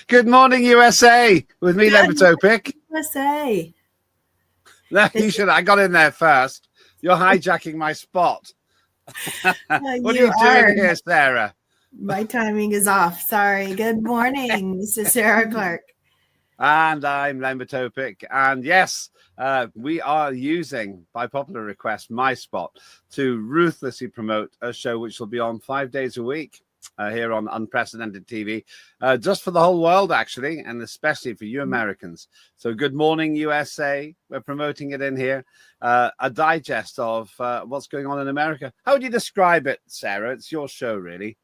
Good morning, USA, with me, Lembit Öpik. USA. No, you should. I got in there first. You're hijacking my spot. What are you doing here, Sarah? My timing is off. Sorry. Good morning. This is Sarah Clark. And I'm Lembit Öpik. And yes, we are using, by popular request, my spot to ruthlessly promote a show which will be on 5 days a week here on Unprecedented TV, just for the whole world, actually, and especially for you Americans. So good morning, USA. We're promoting it in here. A digest of what's going on in America. How would you describe it, Sarah? It's your show, really.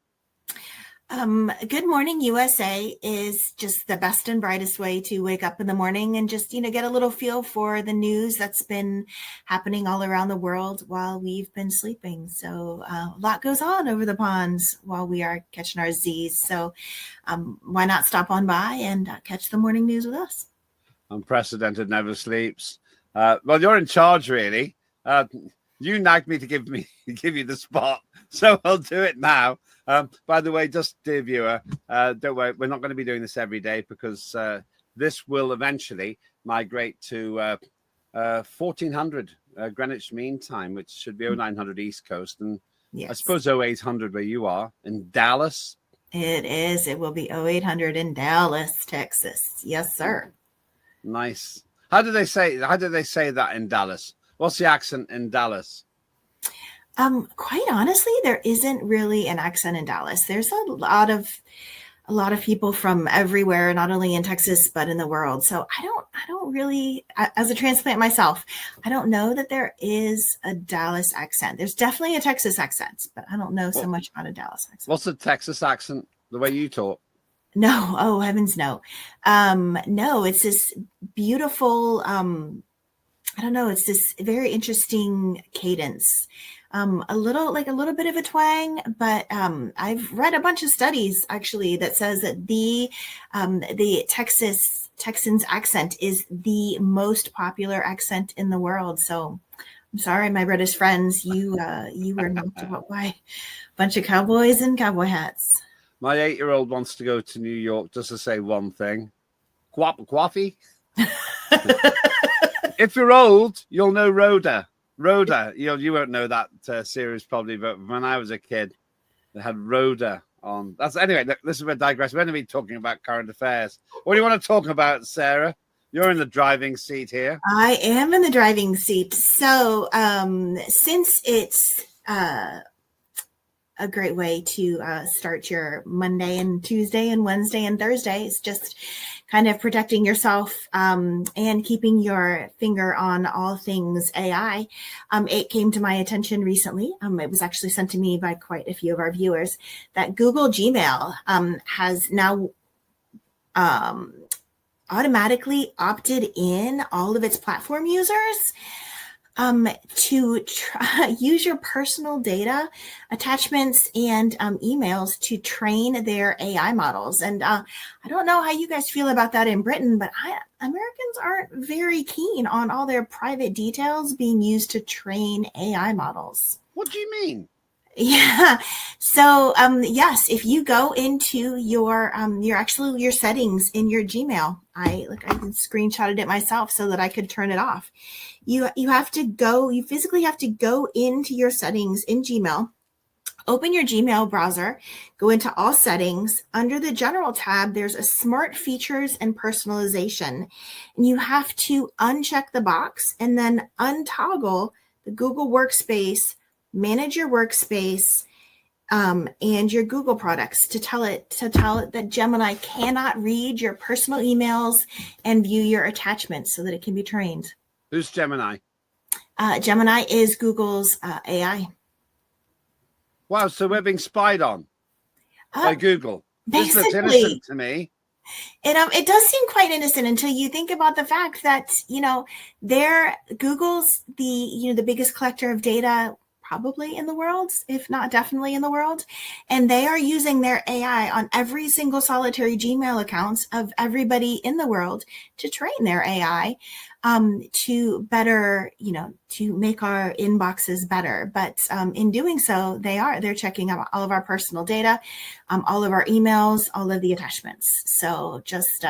Good morning, USA is just the best and brightest way to wake up in the morning and just, get a little feel for the news that's been happening all around the world while we've been sleeping. So a lot goes on over the ponds while we are catching our Z's. So why not stop on by and catch the morning news with us? Unprecedented never sleeps. Well, you're in charge, really. You nagged me to give you the spot, so I'll do it now. By the way, just dear viewer, don't worry, we're not going to be doing this every day because this will eventually migrate to 1400 Greenwich Mean Time, which should be 0900 East Coast, and yes. I suppose 0800 where you are in Dallas. It is. It will be 0800 in Dallas, Texas. Yes, sir. Nice. How do they say that in Dallas? What's the accent in Dallas? Quite honestly, there isn't really an accent in Dallas. There's a lot of people from everywhere, not only in Texas but in the world. So I don't really, as a transplant myself, I don't know that there is a Dallas accent. There's definitely a Texas accent, but I don't know so much about a Dallas accent. What's the Texas accent? The way you talk? No, oh heavens, no. No, it's this beautiful. I don't know. It's this very interesting cadence. A little bit of a twang, but I've read a bunch of studies actually that says that the Texans accent is the most popular accent in the world. So I'm sorry, my British friends, you were knocked out by a bunch of cowboys in cowboy hats. My 8-year-old wants to go to New York just to say one thing: Quaffy. If you're old, you'll know Rhoda. Rhoda, you won't know that series probably, but when I was a kid, they had Rhoda on. Anyway. This is a digress. We're going to be talking about current affairs. What do you want to talk about, Sarah? You're in the driving seat here. I am in the driving seat. So, since it's a great way to start your Monday and Tuesday and Wednesday and Thursday, is just kind of protecting yourself and keeping your finger on all things AI. It came to my attention recently. It was actually sent to me by quite a few of our viewers that Google Gmail has now automatically opted in all of its platform users to use your personal data, attachments, and emails to train their AI models. And I don't know how you guys feel about that in Britain, but Americans aren't very keen on all their private details being used to train AI models. What do you mean? Yeah. So, yes, if you go into your settings in your Gmail, I screenshotted it myself so that I could turn it off. You physically have to go into your settings in Gmail, open your Gmail browser, go into all settings. Under the general tab, there's a smart features and personalization, and you have to uncheck the box and then untoggle the Google Workspace, manage your workspace, and your Google products to tell it that Gemini cannot read your personal emails and view your attachments so that it can be trained. Who's Gemini? Gemini is Google's AI. Wow, so we're being spied on by Google. Basically, this looks innocent to me. It does seem quite innocent until you think about the fact that Google's the biggest collector of data probably in the world, if not definitely in the world. And they are using their AI on every single solitary Gmail accounts of everybody in the world to train their AI to better, to make our inboxes better. But in doing so, they're checking out all of our personal data, all of our emails, all of the attachments. So just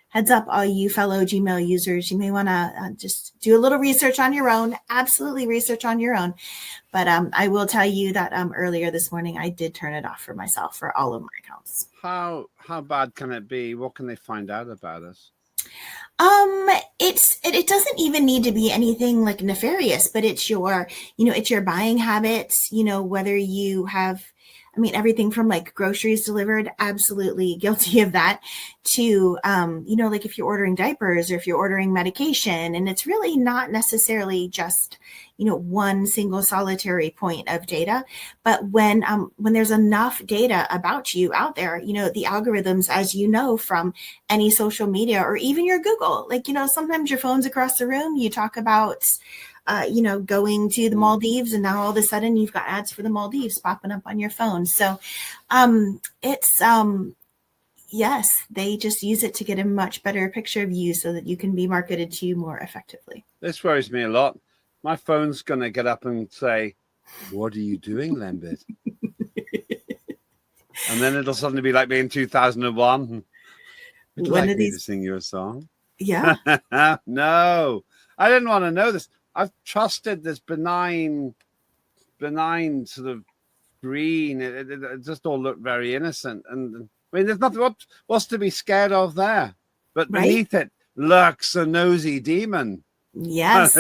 heads up, all you fellow Gmail users, you may want to just do a little research on your own. Absolutely research on your own. But I will tell you that earlier this morning, I did turn it off for myself for all of my accounts. How bad can it be? What can they find out about us? It doesn't even need to be anything like nefarious, but it's your buying habits, whether you have, everything from like groceries delivered, absolutely guilty of that, to, like if you're ordering diapers or if you're ordering medication, and it's really not necessarily just, one single solitary point of data. But when there's enough data about you out there, the algorithms, as you know, from any social media or even your Google, like, sometimes your phone's across the room, you talk about, going to the Maldives, and now all of a sudden you've got ads for the Maldives popping up on your phone. So yes, they just use it to get a much better picture of you so that you can be marketed to you more effectively. This worries me a lot. My phone's going to get up and say, "What are you doing, Lembit?" And then it'll suddenly be like me in 2001. Would you like me to sing you a song? Yeah. No, I didn't want to know this. I've trusted this benign sort of green. It just all looked very innocent. And there's nothing. What's to be scared of there? But beneath it lurks a nosy demon. Yes,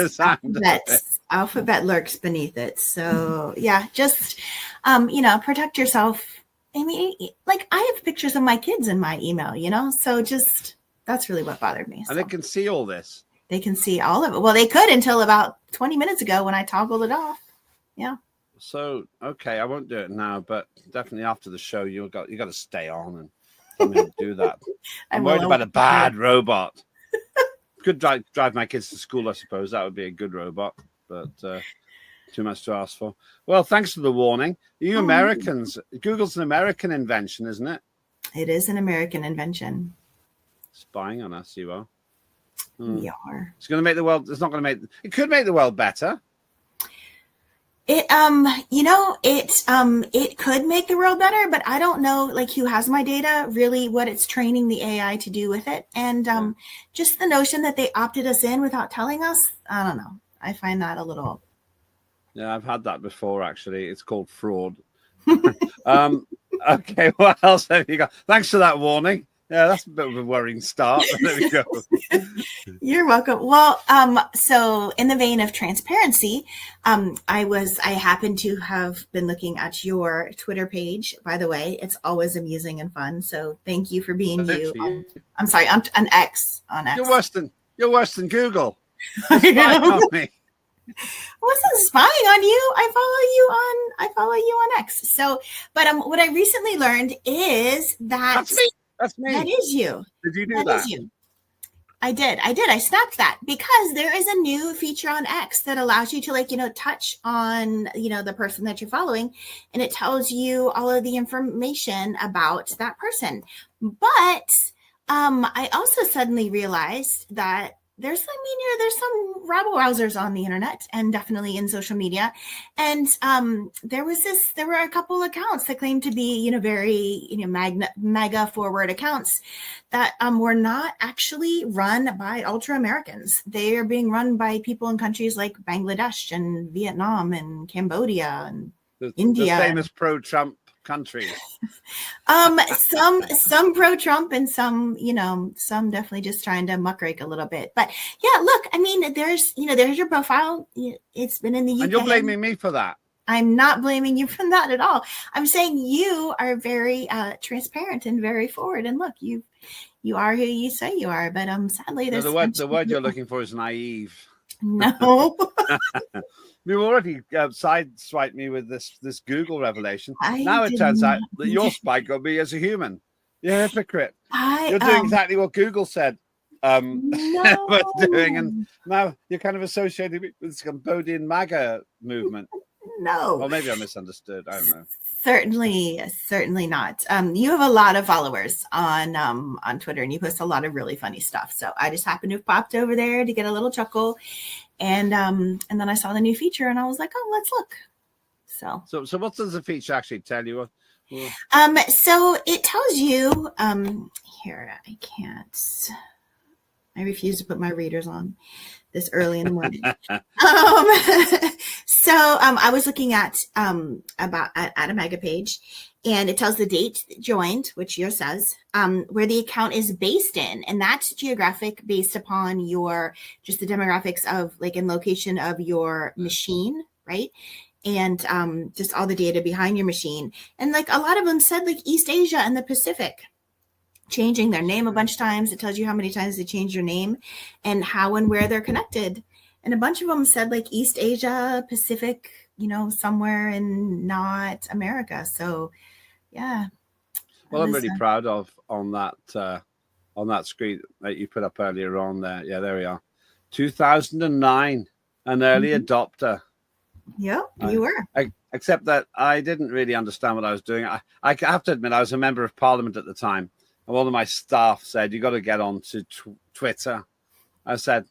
alphabet lurks beneath it. So yeah, just protect yourself. Like I have pictures of my kids in my email, so just that's really what bothered me. And they can see all this. They can see all of it. Well, they could until about 20 minutes ago when I toggled it off. Yeah. So okay, I won't do it now, but definitely after the show, you got to stay on and do that. I'm worried about a bad robot. Could drive my kids to school, I suppose. That would be a good robot, but too much to ask for. Well, thanks for the warning. You Americans, Google's an American invention, isn't it? It is an American invention. Spying on us, you are. We are. It's going to make the world. It's not going to make. It could make the world better. It it could make the world better, but I don't know like who has my data, really what it's training the AI to do with it. And just the notion that they opted us in without telling us, I don't know. I find that a little. Yeah, I've had that before, actually. It's called fraud. Okay, what else have you got? Thanks for that warning. Yeah, that's a bit of a worrying start. There we go. You're welcome. Well, so in the vein of transparency, I happen to have been looking at your Twitter page. By the way, it's always amusing and fun. So thank you for being you. I'm sorry, I'm on X. You're worse than Google. I wasn't spying on you. I follow you on X. So, but what I recently learned is that That's me. That is you. Did you do that? Is you. I did. I snapped that because there is a new feature on X that allows you to touch on, the person that you're following, and it tells you all of the information about that person. But I also suddenly realized that there's some rabble rousers on the internet and definitely in social media. And there were a couple accounts that claimed to be, very, mega forward accounts that were not actually run by ultra Americans. They are being run by people in countries like Bangladesh and Vietnam and Cambodia and India. The famous pro-Trump countries. Some pro-Trump and some definitely just trying to muckrake a little bit. But yeah, look, there's your profile. It's been in the UK. And you're blaming me for that. I'm not blaming you for that at all. I'm saying you are very transparent and very forward. And look, you are who you say you are. But sadly, there's the word you're looking for is naive. No. You already sideswiped me with this Google revelation. Now it turns out that you're spying on me as a human. You're a hypocrite. You're doing exactly what Google said was doing, and now you're kind of associated with this Cambodian MAGA movement. no. Or maybe I misunderstood. I don't know. Certainly not. You have a lot of followers on Twitter, and you post a lot of really funny stuff. So I just happened to have popped over there to get a little chuckle, and then I saw the new feature, and I was like, oh, let's look. So what does the feature actually tell you? So it tells you here. I refuse to put my readers on this early in the morning. So I was looking at a mega page, and it tells the date joined, which yours says, where the account is based in, and that's geographic based upon just the demographics of like in location of your machine, right? And just all the data behind your machine. And like a lot of them said like East Asia and the Pacific, changing their name a bunch of times. It tells you how many times they changed your name and how and where they're connected. And a bunch of them said like East Asia, Pacific, somewhere in not America. So yeah. Well, I'm really proud of on that screen that you put up earlier on there. Yeah, there we are. 2009, an early adopter. Yep, you were. Except that I didn't really understand what I was doing. I have to admit, I was a member of parliament at the time. And one of my staff said, you got to get on to Twitter. I said,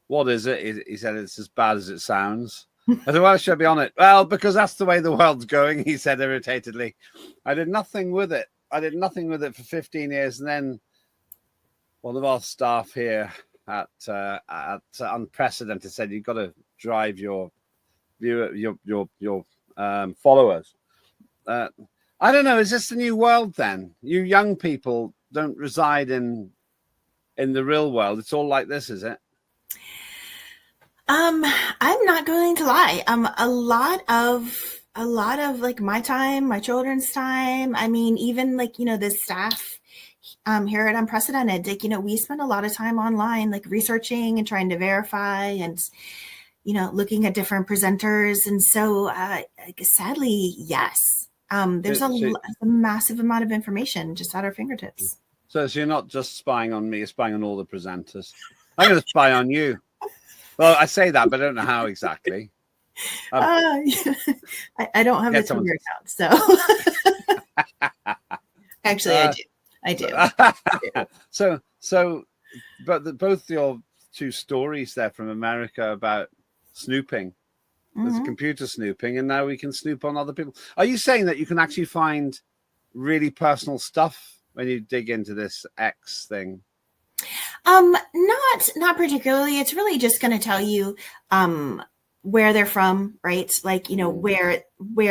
what is it? He said, it's as bad as it sounds. I said, well, should I be on it? Well, because that's the way the world's going, he said irritatedly. I did nothing with it. For 15 years. And then one of our staff here at Unprecedented said, you've got to drive your followers. I don't know. Is this the new world then? You young people don't reside in the real world. It's all like this, is it? I'm not going to lie. A lot of like my time, my children's time. I mean, even like, the staff here at Unprecedented, like, we spend a lot of time online, like researching and trying to verify and, looking at different presenters. And so sadly, yes, there's a massive amount of information just at our fingertips. So you're not just spying on me, you're spying on all the presenters. I'm going to spy on you. Well, I say that, but I don't know how exactly. I don't have the Twitter account, so actually, I do. So, but both your two stories there from America about snooping, there's computer snooping, and now we can snoop on other people. Are you saying that you can actually find really personal stuff when you dig into this X thing? Not particularly. It's really just going to tell you where they're from, right? Like, where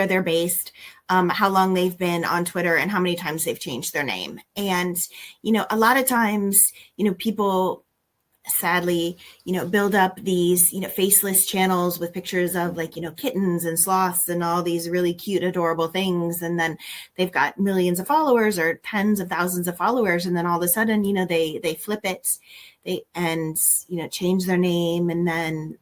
they're based, how long they've been on Twitter, and how many times they've changed their name. And, a lot of times, people sadly, build up these, faceless channels with pictures of like, kittens and sloths and all these really cute, adorable things. And then they've got millions of followers or tens of thousands of followers. And then all of a sudden, they flip it, change their name. And then,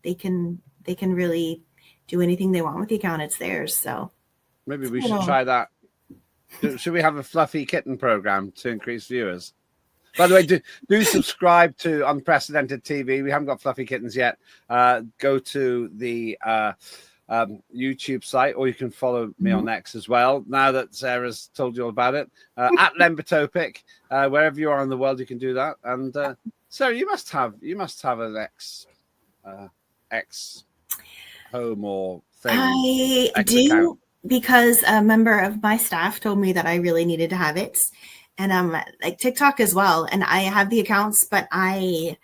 they can really do anything they want with the account. It's theirs. So maybe we should try that. Should we have a fluffy kitten program to increase viewers? By the way, do subscribe to Unprecedented TV. We haven't got fluffy kittens yet. Go to the YouTube site, or you can follow me on X as well. Now that Sarah's told you all about it, at Lembit Öpik, wherever you are in the world, you can do that. And Sarah, you must have an X home or thing. I X do account. Because a member of my staff told me that I really needed to have it. And like TikTok as well. And I have the accounts, but I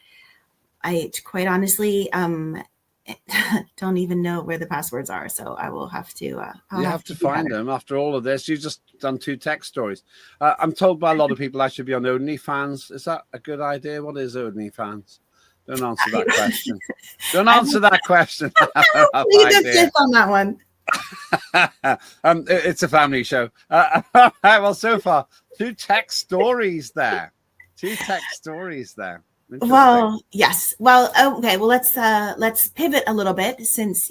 quite honestly don't even know where the passwords are. So I will have to. You have to find them after all of this. You've just done 2 tech stories. I'm told by a lot of people I should be on OnlyFans. Is that a good idea? What is OnlyFans? Don't answer that question. Don't answer that question. Leave the fifth on that one. It's a family show. Well, so far, 2 tech stories there. Well, yes. Well, okay. Well, let's pivot a little bit, since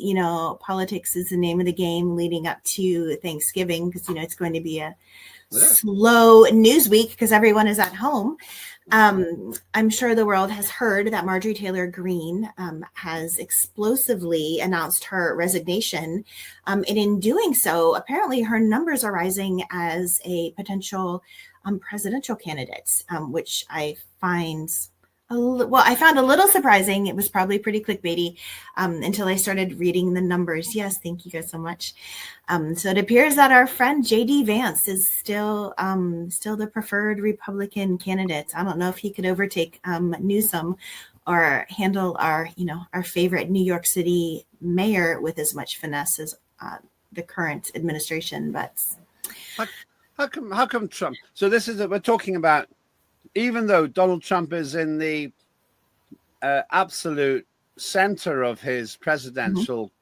politics is the name of the game leading up to Thanksgiving, because it's going to be a slow news week because everyone is at home. I'm sure the world has heard that Marjorie Taylor Greene has explosively announced her resignation. And in doing so, apparently her numbers are rising as a potential presidential candidate, which I find I found a little surprising. It was probably pretty clickbaity until I started reading the numbers. Yes, thank you guys so much. So it appears that our friend J.D. Vance is still the preferred Republican candidate. I don't know if he could overtake Newsom or handle our favorite New York City mayor with as much finesse as the current administration. But how come Trump? So we're talking about. Even though Donald Trump is in the absolute center of his presidential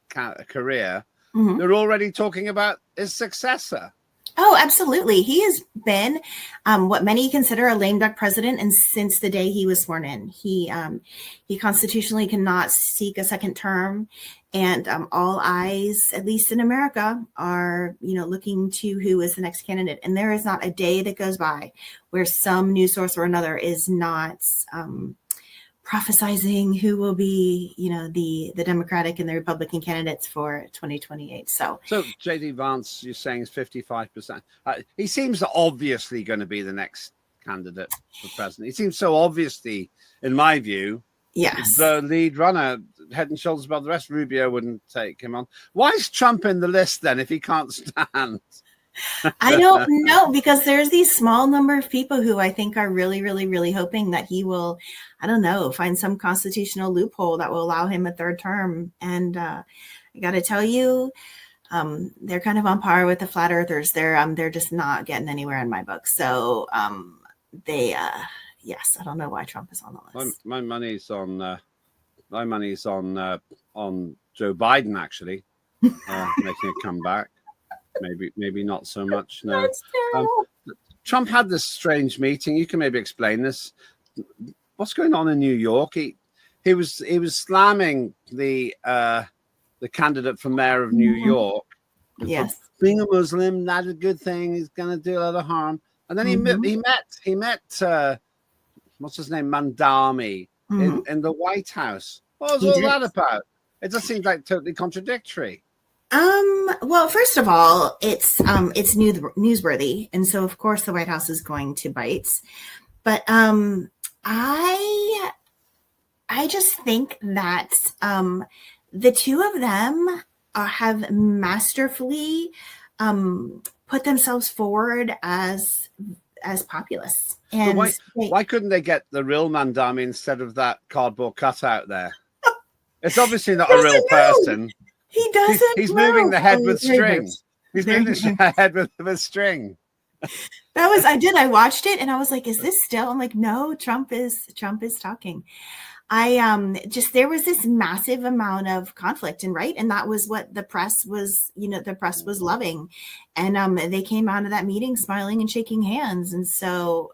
career, they're already talking about his successor. Oh, absolutely. He has been what many consider a lame duck president, and since the day he was sworn in, he constitutionally cannot seek a second term, and all eyes, at least in America, are looking to who is the next candidate. And there is not a day that goes by where some news source or another is not prophesizing who will be, the Democratic and the Republican candidates for 2028. So J.D. Vance, you're saying is 55%. He seems obviously going to be the next candidate for president. He seems so obviously, in my view, yes, the lead runner, head and shoulders above the rest. Rubio wouldn't take him on. Why is Trump in the list then if he can't stand? I don't know, because there's these small number of people who I think are really, really, really hoping that he will, I don't know, find some constitutional loophole that will allow him a third term. And I got to tell you, they're kind of on par with the flat earthers. They're just not getting anywhere in my book. So yes, I don't know why Trump is on the list. My money's on Joe Biden actually making a comeback. Maybe not so much. No. Trump had this strange meeting. You can maybe explain this. What's going on in New York? He was slamming the candidate for mayor of New York. Yes, being a Muslim, not a good thing. He's going to do a lot of harm. And then he met what's his name, Mandami in the White House. What was all that about? It just seems like totally contradictory. Well, first of all, it's newsworthy, and so of course the White House is going to bite. But I just think that the two of them have masterfully put themselves forward as populists. And why couldn't they get the real Mandami instead of that cardboard cutout there? It's obviously not a real person. He doesn't. He's moving the head with string. He's moving the head with string. I watched it and I was like, is this still? I'm like, no, Trump is talking. There was this massive amount of conflict and that was what the press was loving. And they came out of that meeting smiling and shaking hands. And so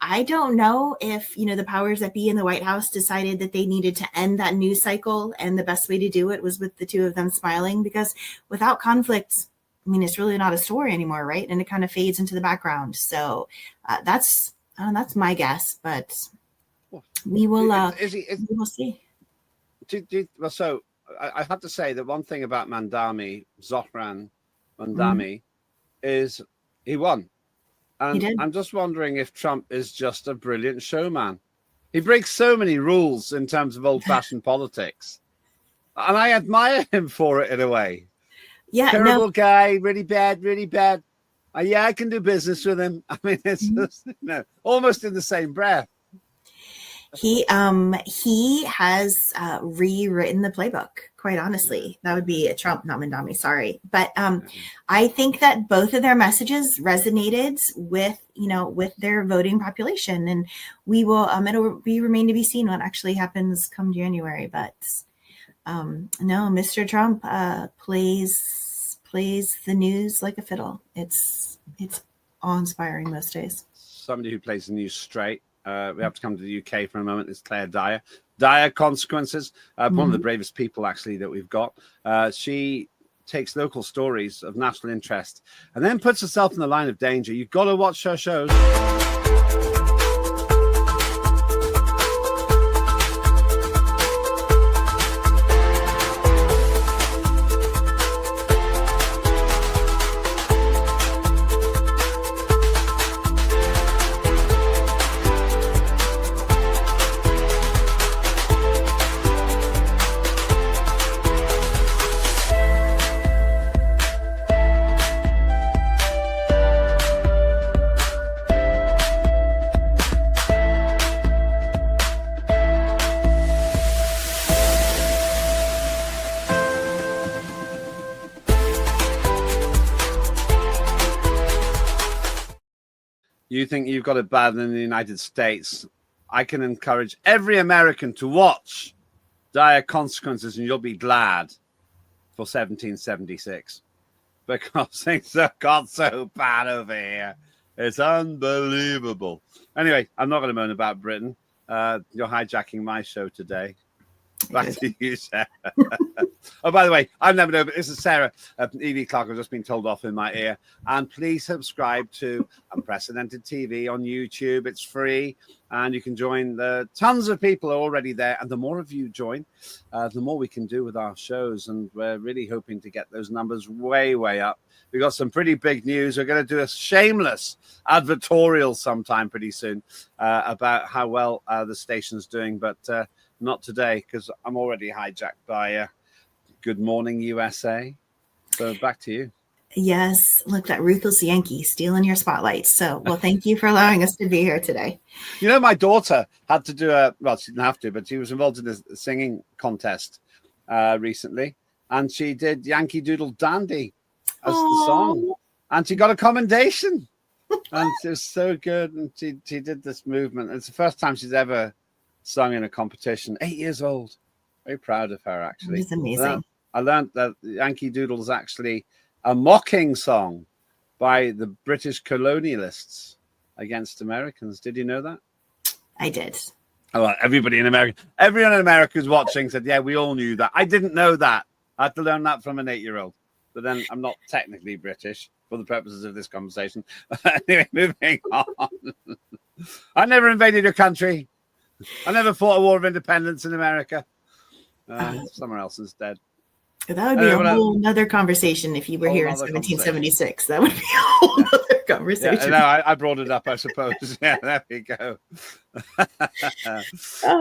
I don't know if, the powers that be in the White House decided that they needed to end that news cycle. And the best way to do it was with the two of them smiling, because without conflict, it's really not a story anymore, right? And it kind of fades into the background. So that's my guess, but we will we will see. So I have to say that one thing about Zohran Mandami, is he won. And I'm just wondering if Trump is just a brilliant showman. He breaks so many rules in terms of old-fashioned politics. And I admire him for it in a way. Yeah, Terrible guy, really bad, really bad. I can do business with him. It's just, almost in the same breath. He has rewritten the playbook, quite honestly. That would be a Trump, not Mandami, sorry. But I think that both of their messages resonated with their voting population. And we will, it'll remain to be seen what actually happens come January. But no, Mr. Trump plays the news like a fiddle. It's awe-inspiring most days. Somebody who plays the news straight. We have to come to the UK for a moment. It's Claire Dyer. Dire Consequences. One of the bravest people, actually, that we've got. She takes local stories of national interest and then puts herself in the line of danger. You've got to watch her shows. you think you've got it bad in the United States, I can encourage every American to watch Dire Consequences, and you'll be glad for 1776, because things have got so bad over here. It's unbelievable. Anyway, I'm not going to moan about Britain. You're hijacking my show today. Back to you, Sarah. Oh, by the way, I'm never know, but this is Sarah. Evie Clark. I've just been told off in my ear. And please subscribe to Unprecedented TV on YouTube. It's free, and you can join. The tons of people are already there, and the more of you join, the more we can do with our shows. And we're really hoping to get those numbers way, way up. We've got some pretty big news. We're going to do a shameless advertorial sometime pretty soon about how well the station's doing, but not today, because I'm already hijacked by Good Morning USA. So back to you. Yes, look, that ruthless Yankee stealing your spotlight. So, well, thank you for allowing us to be here today. You know, my daughter had to do she didn't have to, but she was involved in a singing contest recently, and she did Yankee Doodle Dandy as the song, and she got a commendation, and it was so good. And she did this movement. It's the first time she's ever sung in a competition. 8 years old. Very proud of her, actually. It's amazing. I learned that Yankee Doodle is actually a mocking song by the British colonialists against Americans. Did you know that? I did. Oh, well, everyone in America who's watching said, yeah, we all knew that. I didn't know that. I had to learn that from an 8-year-old. But then I'm not technically British for the purposes of this conversation. Anyway, moving on. I never invaded your country. I never fought a war of independence in America. Somewhere else instead. That would be a whole other conversation if you were here in 1776. That would be a whole other conversation. Yeah, I brought it up, I suppose. Yeah, there we go.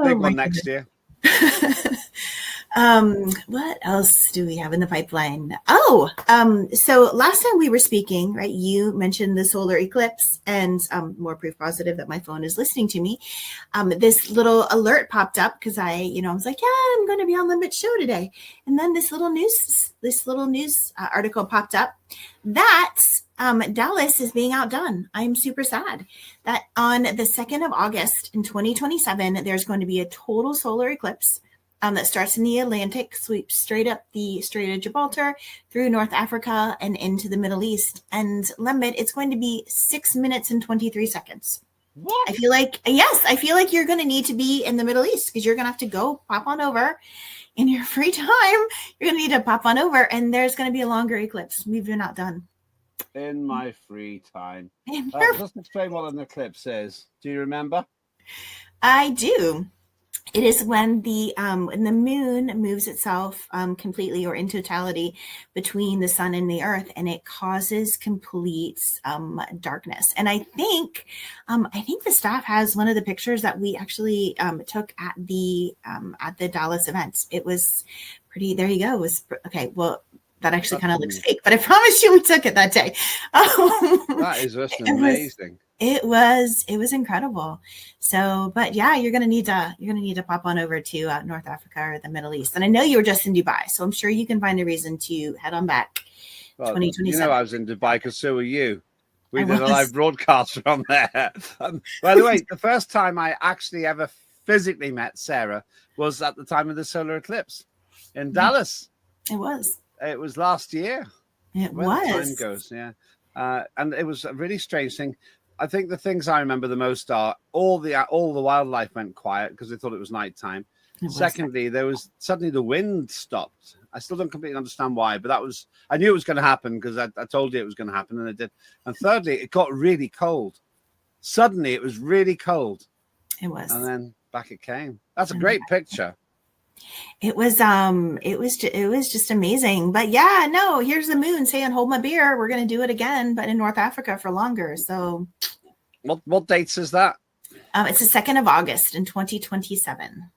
Big one next year. What else do we have in the pipeline? So last time we were speaking, right, you mentioned the solar eclipse, and more proof positive that my phone is listening to me. This little alert popped up because I was like, yeah, I'm going to be on Lembit show today. And then this little news article popped up that Dallas is being outdone. I'm super sad that on the 2nd of August in 2027, there's going to be a total solar eclipse that starts in the Atlantic, sweeps straight up the Strait of Gibraltar, through North Africa, and into the Middle East. And Lembit, it's going to be 6 minutes and 23 seconds. What? I feel like you're going to need to be in the Middle East, because you're going to have to go pop on over in your free time. You're going to need to pop on over, and there's going to be a longer eclipse. We've been outdone. In my free time. Just explain what an eclipse is. Do you remember? I do. It is when the moon moves itself completely or in totality between the sun and the earth, and it causes complete darkness. And I think the staff has one of the pictures that we actually took at the Dallas event. It was pretty. There you go. It was okay. Well, that actually kind of looks fake, but I promise you we took it that day. That is just amazing. It was incredible. So, but yeah, you're gonna need to pop on over to North Africa or the Middle East. And I know you were just in Dubai, so I'm sure you can find a reason to head on back. Well, 2027. I was in Dubai because so were you. We did a live broadcast from there. By the way, the first time I actually ever physically met Sarah was at the time of the solar eclipse in Dallas. It was last year. It Where was. the time goes, yeah. And it was a really strange thing. I think the things I remember the most are all the wildlife went quiet because they thought it was nighttime. Secondly, there was suddenly the wind stopped. I still don't completely understand why, but I knew it was going to happen because I told you it was going to happen, and it did. And thirdly, it got really cold. Suddenly, it was really cold. It was. And then back it came. That's a great picture. It was just amazing. But yeah, no, here's the moon saying, hold my beer. We're going to do it again, but in North Africa for longer. So what dates is that? It's the 2nd of August in 2027.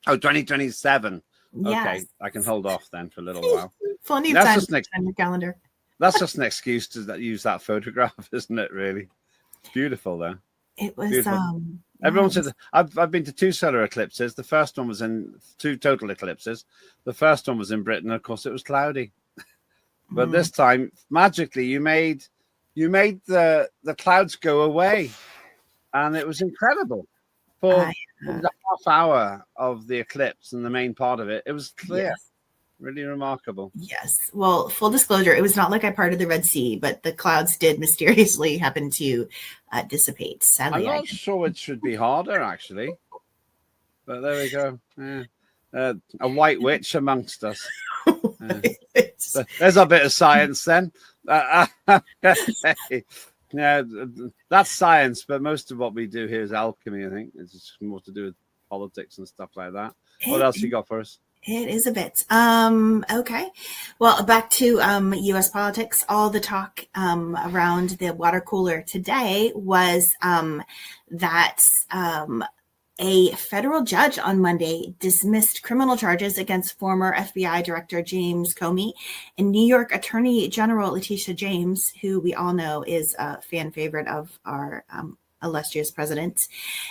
Oh, 2027. Yes. Okay, I can hold off then for a little while. Plenty of time on your calendar. That's just an excuse to use that photograph, isn't it, really? It's beautiful, though. It was beautiful. Everyone said I've been to 2 solar eclipses. The first one was in 2 total eclipses. The first one was in Britain. Of course, it was cloudy. But this time, magically, you you made the clouds go away, and it was incredible. For the half hour of the eclipse and the main part of it, it was clear. Yes. Really remarkable. Yes. Well, full disclosure, it was not like I parted the Red Sea, but the clouds did mysteriously happen to dissipate. Sadly, I'm not sure it should be harder, actually. But there we go. Yeah. A white witch amongst us. There's a bit of science then. Yeah, that's science, but most of what we do here is alchemy, I think. It's just more to do with politics and stuff like that. What else you got for us? It is a bit. Okay. Well, back to U.S. politics. All the talk around the water cooler today was that a federal judge on Monday dismissed criminal charges against former FBI Director James Comey and New York Attorney General Letitia James, who we all know is a fan favorite of our illustrious president.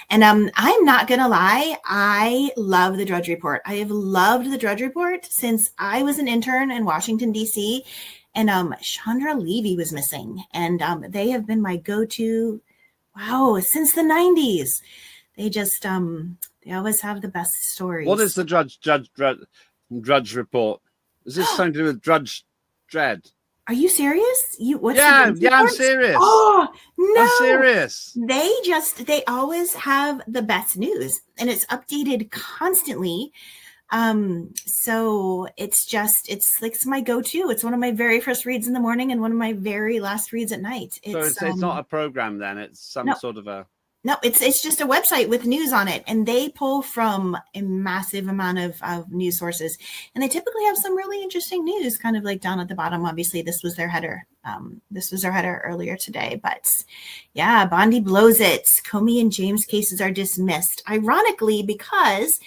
And I'm not going to lie, I love the Drudge Report. I have loved the Drudge Report since I was an intern in Washington, D.C., and Chandra Levy was missing. And they have been my go-to, since the 90s. They just, they always have the best stories. What is the Drudge Report? Is this something to do with Drudge Dread? Are you serious? I'm serious. Oh, no. I'm serious. They always have the best news, and it's updated constantly. So it's my go-to. It's one of my very first reads in the morning and one of my very last reads at night. It's not a program then. It's some sort of a... No, it's just a website with news on it, and they pull from a massive amount of news sources, and they typically have some really interesting news kind of like down at the bottom. Obviously, this was their header. This was their header earlier today, but yeah, Bondi blows it. Comey and James cases are dismissed, ironically, because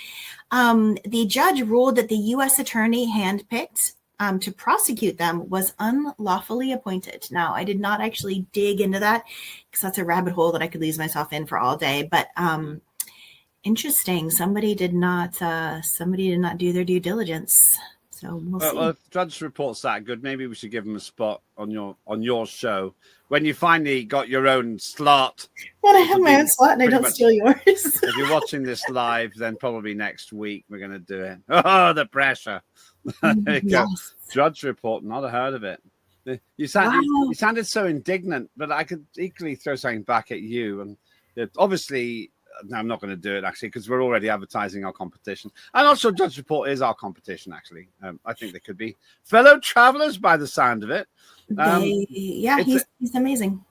the judge ruled that the U.S. attorney handpicked to prosecute them was unlawfully appointed. Now, I did not actually dig into that because that's a rabbit hole that I could lose myself in for all day. But interesting. Somebody did not do their due diligence. So we'll see. Well, if Drudge Report's that good, maybe we should give them a spot on your show when you finally got your own slot. When I have my own slot and I don't steal yours. If you're watching this live, then probably next week we're going to do it. Oh, the pressure. There you go. Drudge Report, not heard of it. You sounded so indignant, but I could equally throw something back at you. And obviously, no, I'm not going to do it actually because we're already advertising our competition. I'm not sure Drudge Report is our competition actually. I think they could be fellow travelers by the sound of it. He's amazing.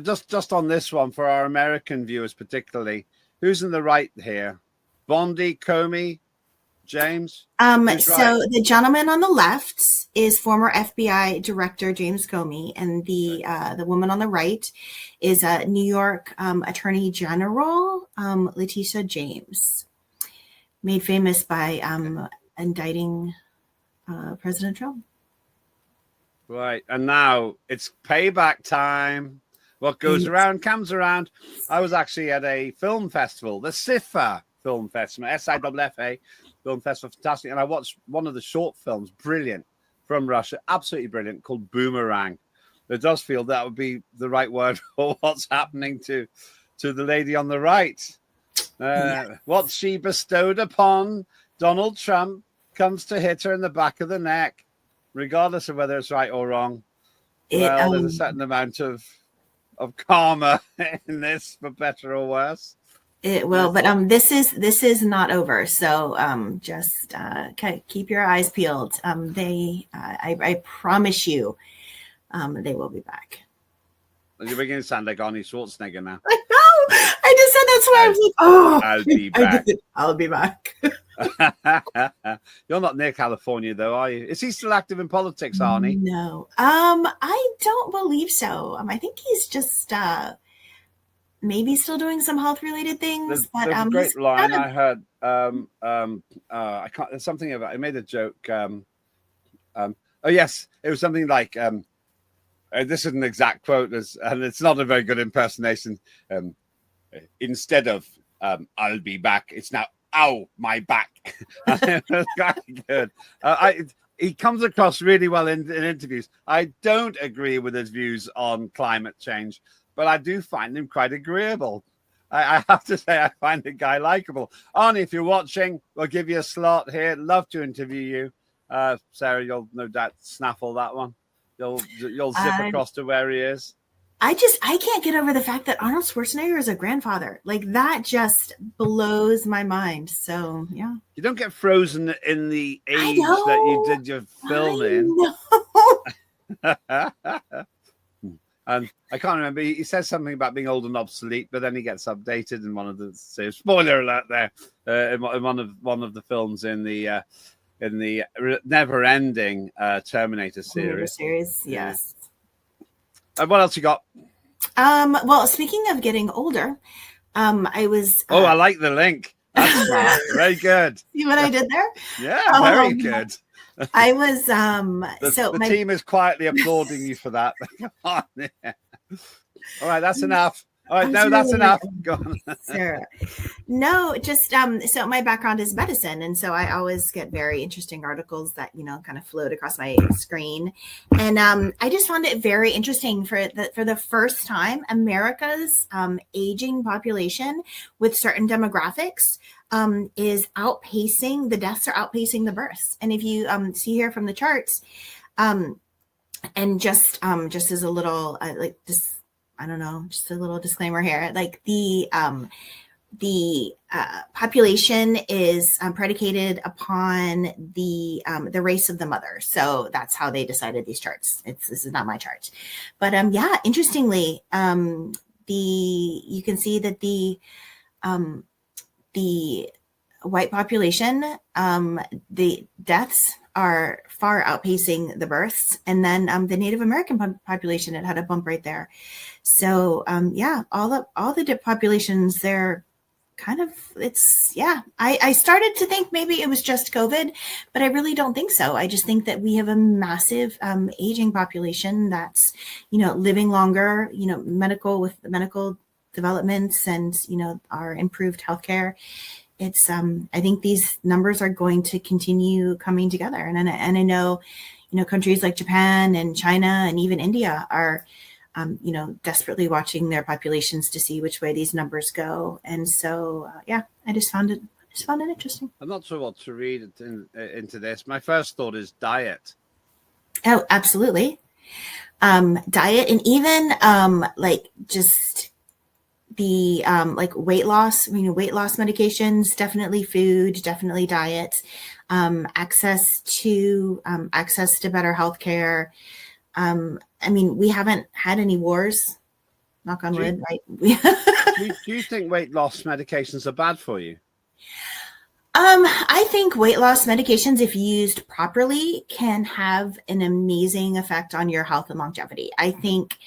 Just on this one for our American viewers particularly, who's in the right here? Bondi, Comey, James? The gentleman on the left is former FBI Director James Comey, and the woman on the right is New York Attorney General Letitia James, made famous by indicting President Trump. Right, and now it's payback time. What goes around comes around. I was actually at a film festival, the SIFA Film Festival, SIFFA Film Festival, fantastic. And I watched one of the short films, brilliant, from Russia, absolutely brilliant, called Boomerang. It does feel that would be the right word for what's happening to the lady on the right. What she bestowed upon Donald Trump comes to hit her in the back of the neck, regardless of whether it's right or wrong. There's a certain amount of karma in this, for better or worse. It will, but this is not over. So just keep your eyes peeled. I promise you, they will be back. You're beginning to sound like Arnie Schwarzenegger now. I know. I just said that's why I was like, oh, I'll be back. I'll be back. You're not near California, though, are you? Is he still active in politics, Arnie? No. I don't believe so. I think he's just maybe still doing some health-related things. There's a great line I heard. I can't. There's something about. I made a joke. Oh yes, it was something like. This is an exact quote, and it's not a very good impersonation. Instead of "I'll be back," it's now "Ow, my back." It was quite good. he comes across really well in interviews. I don't agree with his views on climate change, but I do find him quite agreeable. I have to say, I find the guy likable. Arnie, if you're watching, we'll give you a slot here. Love to interview you. Sarah, you'll no doubt snaffle that one. You'll zip across to where he is. I can't get over the fact that Arnold Schwarzenegger is a grandfather. Like, that just blows my mind. So, yeah. You don't get frozen in the age that you did your film in. And I can't remember. He says something about being old and obsolete, but then he gets updated in one of the spoiler alert there in one of the films in the never-ending Terminator series. Yes. What else you got? Well, speaking of getting older, I was. I like the link. That's smart. Very good. See what I did there? Yeah, very good. I was. The team is quietly applauding you for that. Come on. Yeah. All right, that's enough. All right, that's enough. Go on. Sarah. No, just so my background is medicine, and so I always get very interesting articles that kind of float across my screen, and I just found it very interesting for the first time, America's aging population with certain demographics is outpacing the deaths are outpacing the births, and if you see here from the charts, and just as a little I don't know, just a little disclaimer here. Like the population is predicated upon the race of the mother. So that's how they decided these charts. This is not my chart, but interestingly, you can see that the white population, the deaths are far outpacing the births, and then the Native American population, it had a bump right there. So all the populations, they're kind of, I started to think maybe it was just COVID, but I really don't think so. I just think that we have a massive aging population that's living longer, with medical developments and our improved healthcare. It's I think these numbers are going to continue coming together, and I know countries like Japan and China and even India are desperately watching their populations to see which way these numbers go. And so I just found it interesting. I'm not sure what to read into this. My first thought is diet. Oh, absolutely. Diet, and even just the weight loss, weight loss medications, definitely food, definitely diet, access to better healthcare. We haven't had any wars, knock on wood, right? Do you think weight loss medications are bad for you? I think weight loss medications, if used properly, can have an amazing effect on your health and longevity. I think,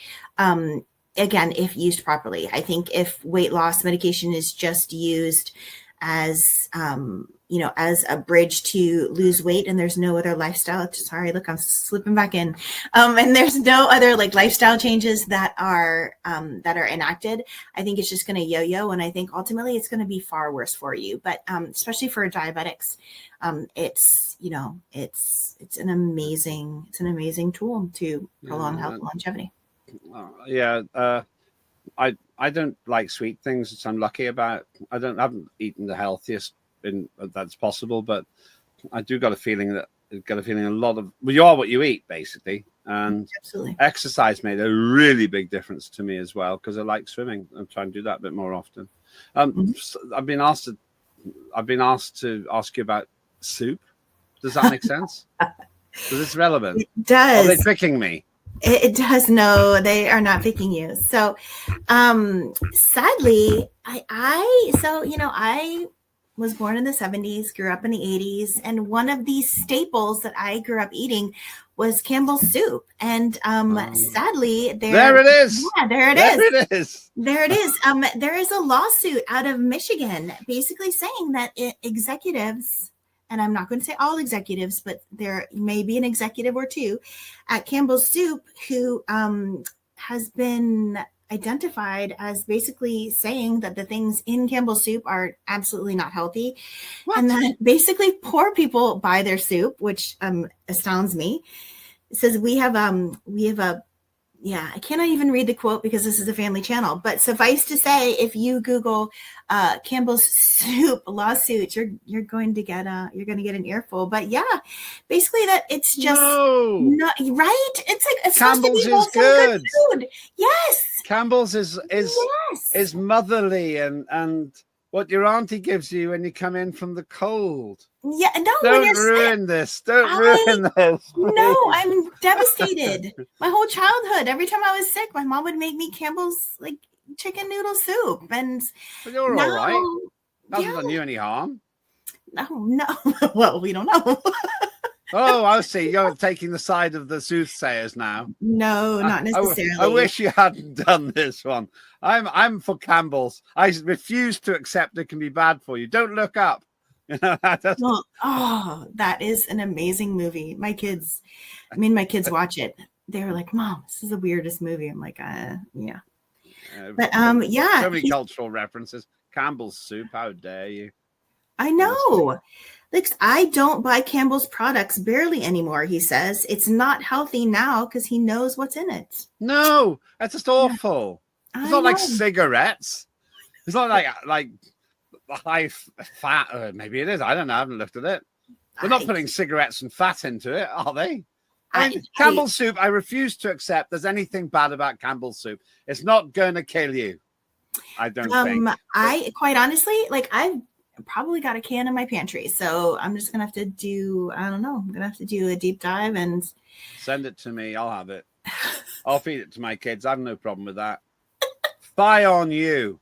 again, if used properly. I think if weight loss medication is just used as as a bridge to lose weight, and there's no other lifestyle. Sorry, look, I'm slipping back in. And there's no other lifestyle changes that are enacted. I think it's just going to yo-yo, and I think ultimately it's going to be far worse for you. But especially for diabetics, it's an amazing tool to prolong health and longevity. I don't like sweet things, which I'm lucky about. I haven't eaten the healthiest that's possible, but I do got a feeling a lot of you are what you eat, basically. And absolutely, exercise made a really big difference to me as well, because I like swimming. I'm trying to do that a bit more often. I've been asked to ask you about soup. Does that make sense? Is this relevant? It does. Are they picking me? It does. No, they are not picking you. So, sadly, I was born in the 70s, grew up in the 80s, and one of these staples that I grew up eating was Campbell's soup. And sadly, there it is. Yeah, there it is. There it is. There is a lawsuit out of Michigan basically saying that executives, and I'm not going to say all executives, but there may be an executive or two at Campbell's Soup who has been identified as basically saying that the things in Campbell's soup are absolutely not healthy. What? And that basically poor people buy their soup, which astounds me. It says we have a I cannot even read the quote because this is a family channel, but suffice to say, if you Google Campbell's soup lawsuit, you're going to get an earful. But yeah, basically that it's just not right. It's like it's Campbell's supposed to be is good food. Yes. Campbell's is motherly and what your auntie gives you when you come in from the cold. Yeah, no, Don't ruin this. Don't ruin this. Please. No, I'm devastated. My whole childhood, every time I was sick, my mom would make me Campbell's like chicken noodle soup, and but you're all right. Hasn't done you any harm. No. Well, we don't know. Oh, I see. You're taking the side of the soothsayers now. No, not necessarily. I wish you hadn't done this one. I'm for Campbell's. I refuse to accept it can be bad for you. Don't look up. Well, that is an amazing movie. My kids watch it. They were like, "Mom, this is the weirdest movie." I'm like, yeah. But yeah. So many cultural references. Campbell's soup. How dare you? I know. Like, I don't buy Campbell's products barely anymore, he says. It's not healthy now because he knows what's in it. No, that's just awful. It's not like cigarettes. It's not like high fat. Maybe it is. I don't know. I haven't looked at it. They're not putting cigarettes and fat into it, are they? Campbell's soup, I refuse to accept there's anything bad about Campbell's soup. It's not going to kill you. I don't think. I quite honestly, like, I've probably got a can in my pantry, so I'm just gonna have to do, I don't know, I'm gonna have to do a deep dive and send it to me. I'll have it. I'll feed it to my kids. I have no problem with that. Spy on you.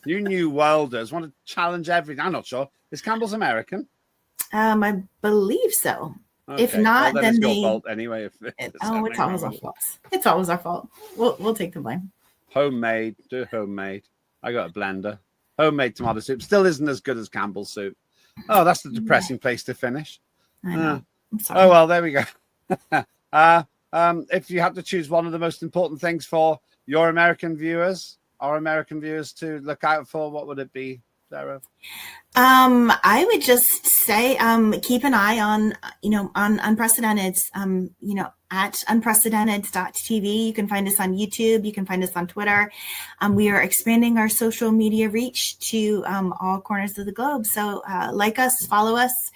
You new worlders want to challenge everything. I'm not sure. Is Campbell's American? I believe so. Okay. If not, then it's your fault anyway. It's always our fault. It's always our fault. We'll take the blame. Homemade. Do homemade. I got a blender. Homemade tomato soup still isn't as good as Campbell's soup. Oh, that's the depressing place to finish. I know. I'm sorry. Oh, well, there we go. If you had to choose one of the most important things for your American viewers, our American viewers to look out for, what would it be, Sarah? I would just say keep an eye on Unprecedented, at unprecedented.tv. You can find us on YouTube. You can find us on Twitter. We are expanding our social media reach to all corners of the globe. So like us, follow us,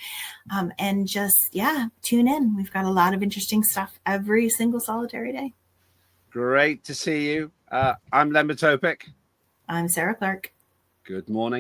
and just, tune in. We've got a lot of interesting stuff every single solitary day. Great to see you. I'm Lembit. I'm Sarah Clark. Good morning.